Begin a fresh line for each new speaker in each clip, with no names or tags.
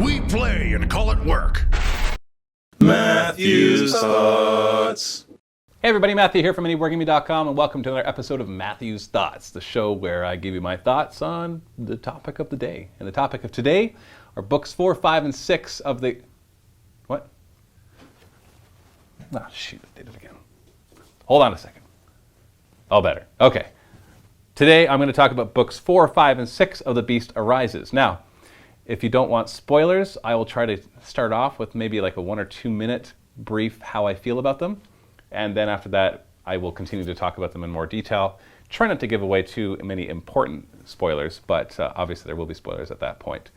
We play and call it work.
Matthew's Thoughts.
Hey everybody, Matthew here from MiniWarGaming.com, and welcome to another episode of Matthew's Thoughts, the show where I give you my thoughts on the topic of the day. And the topic of today are books 4, 5, and 6 of the... What? Oh, shoot, I did it again. Hold on a second. Oh, better. Okay. Today I'm going to talk about books 4, 5, and 6 of The Beast Arises. Now, if you don't want spoilers, I will try to start off with maybe like a 1 or 2 minute brief how I feel about them. And then after that, I will continue to talk about them in more detail. Try not to give away too many important spoilers, but obviously there will be spoilers at that point.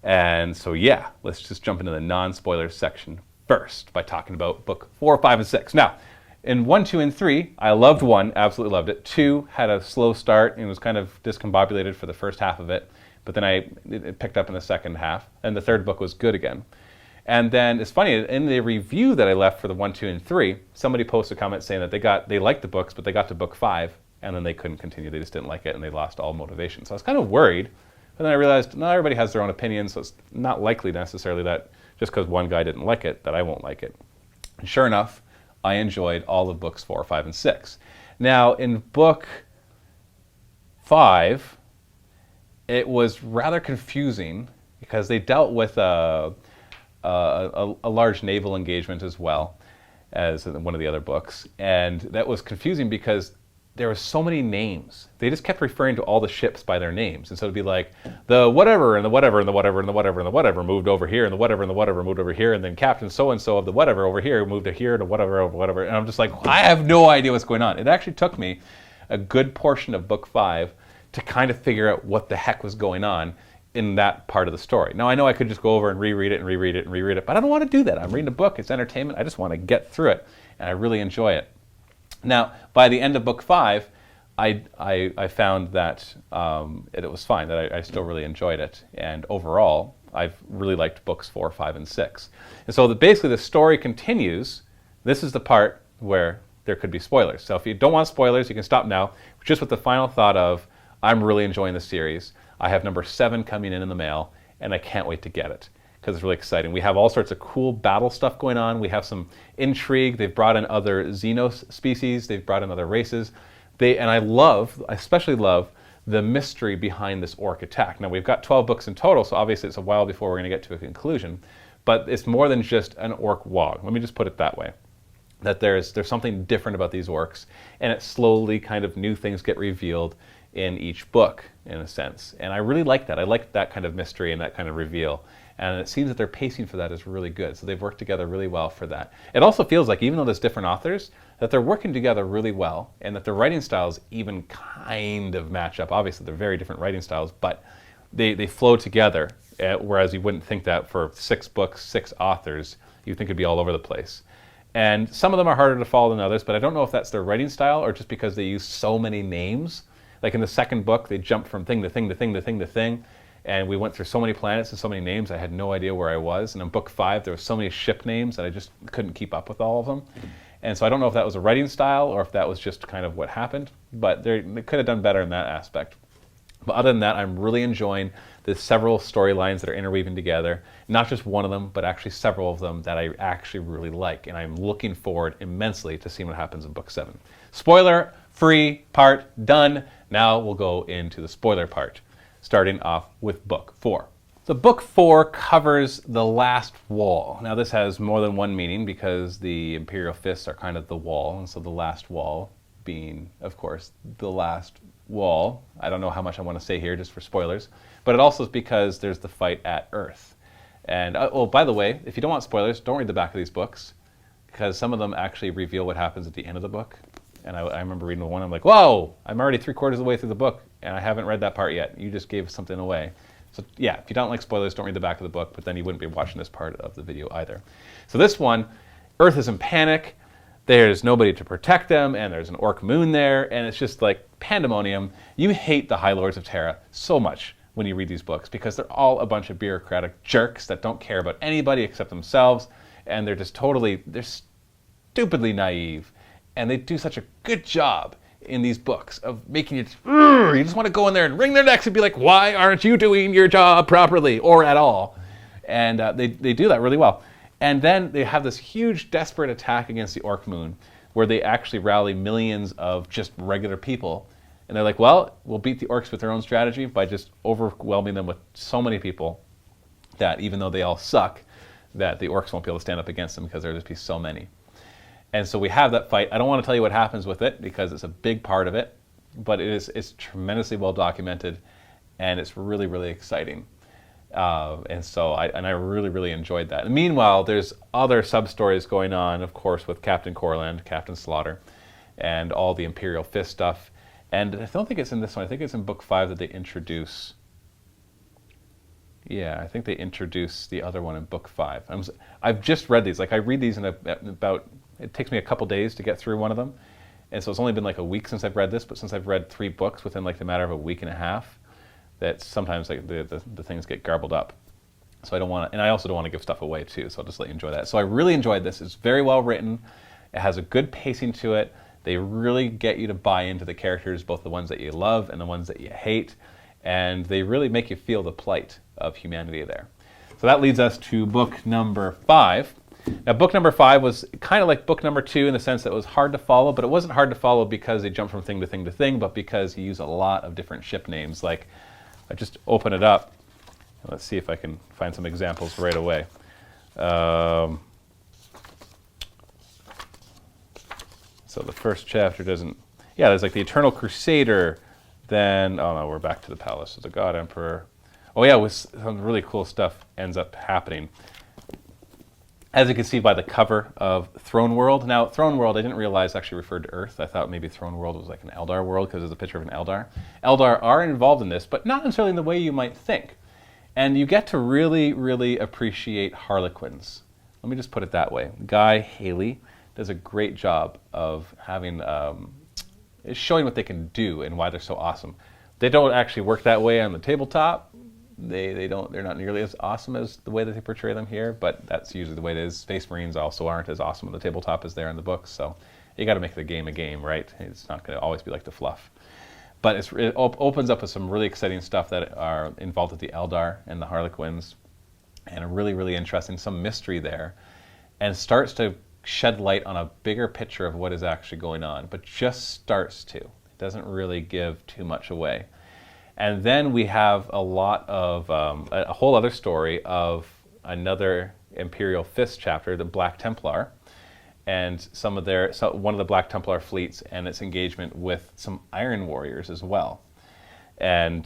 And so yeah, let's just jump into the non-spoiler section first by talking about book 4, 5, and 6. Now, in 1, 2, and 3, I loved 1, absolutely loved it. 2 had a slow start and was kind of discombobulated for the first half of it, but then it picked up in the second half, and the third book was good again. And then it's funny, in the review that I left for the 1, 2, and 3, somebody posted a comment saying that they liked the books, but they got to book 5, and then they couldn't continue. They just didn't like it, and they lost all motivation. So I was kind of worried, but then I realized not everybody has their own opinion, so it's not likely necessarily that just because one guy didn't like it, that I won't like it. And sure enough, I enjoyed all of books 4, 5, and 6. Now, in book 5, it was rather confusing because they dealt with a large naval engagement as well as in one of the other books. And that was confusing because there were so many names. They just kept referring to all the ships by their names. And so it'd be like, the whatever, and the whatever, and the whatever, and the whatever, and the whatever moved over here, and the whatever, and the whatever moved over here, and then Captain so-and-so of the whatever over here moved to here, to whatever, over whatever. And I'm just like, I have no idea what's going on. It actually took me a good portion of book 5 to kind of figure out what the heck was going on in that part of the story. Now, I know I could just go over and reread it and reread it and reread it, but I don't want to do that. I'm reading a book. It's entertainment. I just want to get through it, and I really enjoy it. Now, by the end of book 5, I found that it was fine, that I still really enjoyed it. And overall, I've really liked books 4, 5, and 6. And so basically the story continues. This is the part where there could be spoilers. So if you don't want spoilers, you can stop now, just with the final thought of, I'm really enjoying the series. I have number 7 coming in the mail, and I can't wait to get it because it's really exciting. We have all sorts of cool battle stuff going on. We have some intrigue. They've brought in other Xenos species. They've brought in other races. And I especially love the mystery behind this orc attack. Now, we've got 12 books in total, so obviously it's a while before we're going to get to a conclusion. But it's more than just an orc wog. Let me just put it that way. That there's something different about these orcs, and it slowly kind of new things get revealed in each book, in a sense. And I really like that. I like that kind of mystery and that kind of reveal. And it seems that their pacing for that is really good. So they've worked together really well for that. It also feels like, even though there's different authors, that they're working together really well, and that their writing styles even kind of match up. Obviously, they're very different writing styles, but they flow together, whereas you wouldn't think that for 6 books, 6 authors. You'd think it'd be all over the place. And some of them are harder to follow than others, but I don't know if that's their writing style or just because they use so many names. Like in the second book, they jumped from thing to thing to thing to thing to thing, and we went through so many planets and so many names, I had no idea where I was. And in book 5, there were so many ship names that I just couldn't keep up with all of them. And so I don't know if that was a writing style or if that was just kind of what happened, but they could have done better in that aspect. But other than that, I'm really enjoying the several storylines that are interweaving together, not just one of them, but actually several of them that I actually really like. And I'm looking forward immensely to seeing what happens in book 7. Spoiler-free part done. Now we'll go into the spoiler part, starting off with book 4. So book 4 covers the last wall. Now this has more than one meaning because the Imperial Fists are kind of the wall, and so the last wall being, of course, the last wall. I don't know how much I want to say here just for spoilers, but it also is because there's the fight at Earth. And, oh, by the way, if you don't want spoilers, don't read the back of these books, because some of them actually reveal what happens at the end of the book. And I remember reading one, I'm like, whoa, I'm already 3/4 of the way through the book, and I haven't read that part yet. You just gave something away. So yeah, if you don't like spoilers, don't read the back of the book, but then you wouldn't be watching this part of the video either. So this one, Earth is in panic, there's nobody to protect them, and there's an orc moon there, and it's just like pandemonium. You hate the High Lords of Terra so much when you read these books because they're all a bunch of bureaucratic jerks that don't care about anybody except themselves, and they're just they're stupidly naive. And they do such a good job in these books of making you just want to go in there and wring their necks and be like, why aren't you doing your job properly or at all? And they do that really well. And then they have this huge desperate attack against the Orc Moon, where they actually rally millions of just regular people. And they're like, well, we'll beat the orcs with their own strategy by just overwhelming them with so many people that even though they all suck, that the orcs won't be able to stand up against them because there'll just be so many. And so we have that fight. I don't want to tell you what happens with it because it's a big part of it, but it's tremendously well documented, and it's really, really exciting. And I really, really enjoyed that. And meanwhile, there's other sub-stories going on, of course, with Captain Corland, Captain Slaughter, and all the Imperial Fist stuff. And I don't think it's in this one. I think it's in book 5 that they introduce. Yeah, I think they introduce the other one in book 5. I've just read these. Like I read these in about. It takes me a couple days to get through one of them, and so it's only been like a week since I've read this. But since I've read 3 books within like the matter of a week and a half, that sometimes like the things get garbled up. So I don't want to, and I also don't want to give stuff away too. So I'll just let you enjoy that. So I really enjoyed this. It's very well written. It has a good pacing to it. They really get you to buy into the characters, both the ones that you love and the ones that you hate, and they really make you feel the plight of humanity there. So that leads us to book number 5. Now, book number 5 was kind of like book number 2 in the sense that it was hard to follow, but it wasn't hard to follow because they jumped from thing to thing to thing, but because he used a lot of different ship names. Like, I just open it up. Let's see if I can find some examples right away. So the first chapter doesn't... Yeah, there's like the Eternal Crusader, then... Oh no, we're back to the Palace of the God Emperor. Oh yeah, with some really cool stuff ends up happening. As you can see by the cover of Throne World. Now, Throne World, I didn't realize actually referred to Earth. I thought maybe Throne World was like an Eldar world because there's a picture of an Eldar. Eldar are involved in this, but not necessarily in the way you might think. And you get to really, really appreciate Harlequins. Let me just put it that way. Guy Haley does a great job of having, showing what they can do and why they're so awesome. They don't actually work that way on the tabletop. They're not nearly as awesome as the way that they portray them here, but that's usually the way it is. Space Marines also aren't as awesome on the tabletop as they are in the books, so you got to make the game a game, right? It's not going to always be like the fluff. But it opens up with some really exciting stuff that are involved with the Eldar and the Harlequins, and really, really interesting, some mystery there, and starts to shed light on a bigger picture of what is actually going on, but just starts to. It doesn't really give too much away. And then we have a lot of, a whole other story of another Imperial Fist chapter, the Black Templar, and one of the Black Templar fleets and its engagement with some Iron Warriors as well. And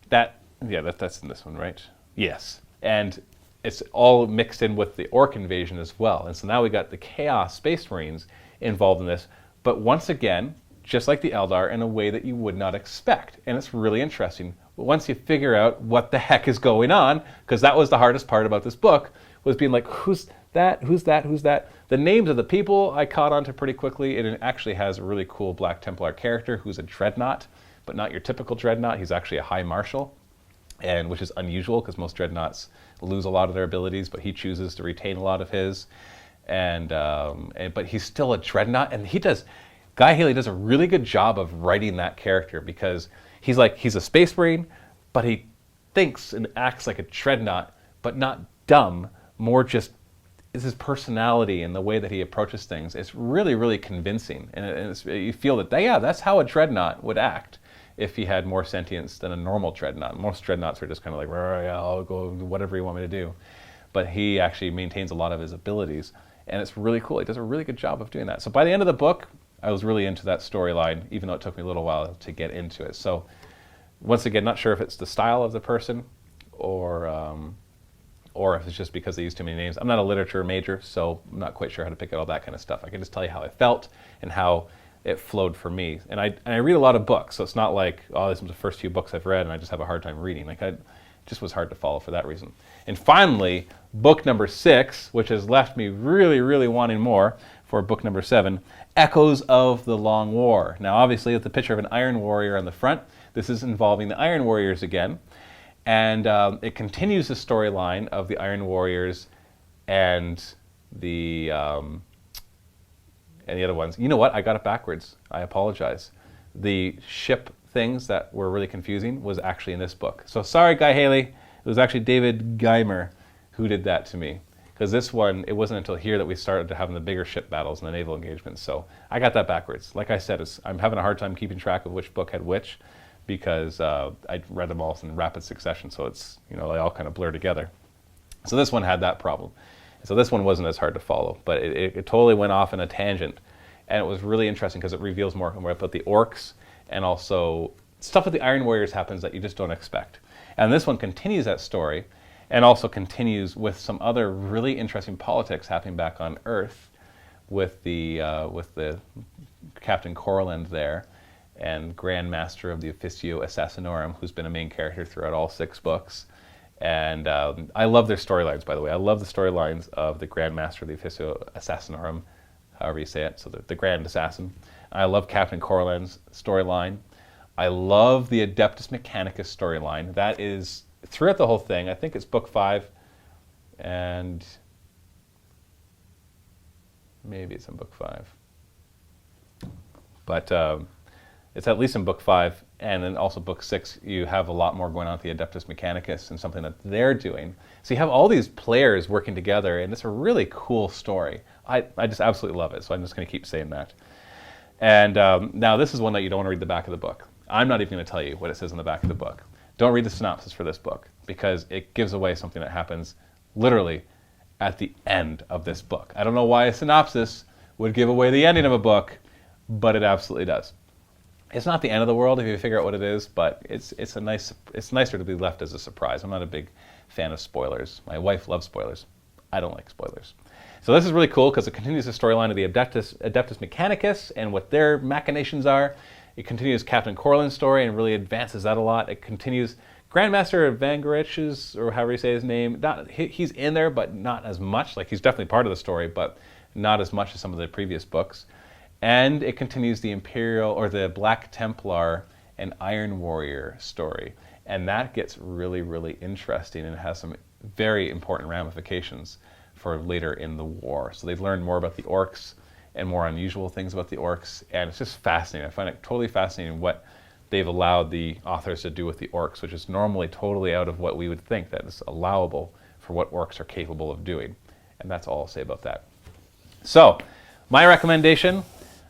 that's in this one, right? Yes. And it's all mixed in with the Orc invasion as well. And so now we got the Chaos Space Marines involved in this, but once again, just like the Eldar, in a way that you would not expect. And it's really interesting. But once you figure out what the heck is going on, because that was the hardest part about this book, was being like, who's that, who's that, who's that? The names of the people I caught on to pretty quickly, and it actually has a really cool Black Templar character who's a dreadnought, but not your typical dreadnought. He's actually a high marshal, and which is unusual because most dreadnoughts lose a lot of their abilities, but he chooses to retain a lot of his. But he's still a dreadnought, and Guy Haley does a really good job of writing that character because he's a space marine, but he thinks and acts like a dreadnought, but not dumb, more just is his personality and the way that he approaches things. It's really, really convincing. And you feel that, that's how a dreadnought would act if he had more sentience than a normal dreadnought. Most dreadnoughts are just kind of like, yeah, I'll go whatever you want me to do. But he actually maintains a lot of his abilities, and it's really cool. He does a really good job of doing that. So by the end of the book, I was really into that storyline, even though it took me a little while to get into it. So once again, not sure if it's the style of the person or if it's just because they use too many names. I'm not a literature major, so I'm not quite sure how to pick out all that kind of stuff. I can just tell you how I felt and how it flowed for me. And I read a lot of books, so it's not like, oh, this was the first few books I've read and I just have a hard time reading. Like, it just was hard to follow for that reason. And finally, book number 6, which has left me really, really wanting more for book number 7, Echoes of the Long War. Now, obviously, with the picture of an Iron Warrior on the front, this is involving the Iron Warriors again. And it continues the storyline of the Iron Warriors and the other ones. You know what? I got it backwards. I apologize. The ship things that were really confusing was actually in this book. So sorry, Guy Haley. It was actually David Geimer who did that to me. Because this one, it wasn't until here that we started having the bigger ship battles and the naval engagements. So I got that backwards. Like I said, I'm having a hard time keeping track of which book had which, because I read them all in rapid succession. So it's, they all kind of blur together. So this one had that problem. So this one wasn't as hard to follow, but it totally went off in a tangent. And it was really interesting because it reveals more about the orcs, and also stuff with the Iron Warriors happens that you just don't expect. And this one continues that story, and also continues with some other really interesting politics happening back on Earth with the Captain Corland there, and Grand Master of the Officio Assassinorum, who's been a main character throughout all 6 books. And I love their storylines, by the way. I love the storylines of the Grand Master of the Officio Assassinorum, however you say it, so the Grand Assassin. I love Captain Corland's storyline. I love the Adeptus Mechanicus storyline. That is throughout the whole thing. I think it's book 5, and maybe it's in book 5. But it's at least in book 5, and then also book 6, you have a lot more going on with the Adeptus Mechanicus and something that they're doing. So you have all these players working together, and it's a really cool story. I just absolutely love it, so I'm just going to keep saying that. And now this is one that you don't want to read the back of the book. I'm not even going to tell you what it says on the back of the book. Don't read the synopsis for this book, because it gives away something that happens literally at the end of this book. I don't know why a synopsis would give away the ending of a book, but it absolutely does. It's not the end of the world if you figure out what it is, but it's nicer to be left as a surprise. I'm not a big fan of spoilers. My wife loves spoilers. I don't like spoilers. So this is really cool because it continues the storyline of the Adeptus Mechanicus and what their machinations are. It continues Captain Corland's story and really advances that a lot. It continues Grandmaster Vangarich's, or however you say his name. He's in there, but not as much. Like, he's definitely part of the story, but not as much as some of the previous books. And it continues the Imperial, or the Black Templar and Iron Warrior story. And that gets really, really interesting and has some very important ramifications for later in the war. So they've learned more about the orcs and more unusual things about the orcs, and it's just fascinating. I find it totally fascinating what they've allowed the authors to do with the orcs, which is normally totally out of what we would think that is allowable for what orcs are capable of doing. And that's all I'll say about that. So, my recommendation,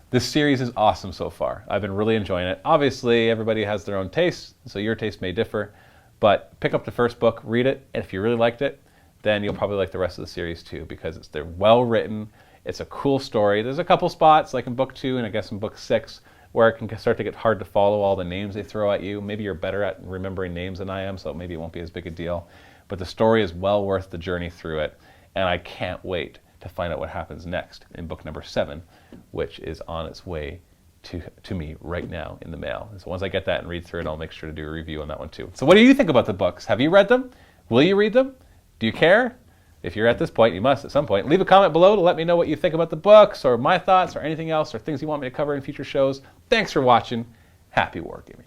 this series is awesome so far. I've been really enjoying it. Obviously, everybody has their own taste, so your taste may differ, but pick up the first book, read it, and if you really liked it, then you'll probably like the rest of the series too, because they're well written. It's a cool story. There's a couple spots, like in book 2 and I guess in book 6, where it can start to get hard to follow all the names they throw at you. Maybe you're better at remembering names than I am, so maybe it won't be as big a deal. But the story is well worth the journey through it, and I can't wait to find out what happens next in book number 7, which is on its way to me right now in the mail. And so once I get that and read through it, I'll make sure to do a review on that one too. So what do you think about the books? Have you read them? Will you read them? Do you care? If you're at this point, you must at some point. Leave a comment below to let me know what you think about the books, or my thoughts, or anything else, or things you want me to cover in future shows. Thanks for watching. Happy wargaming.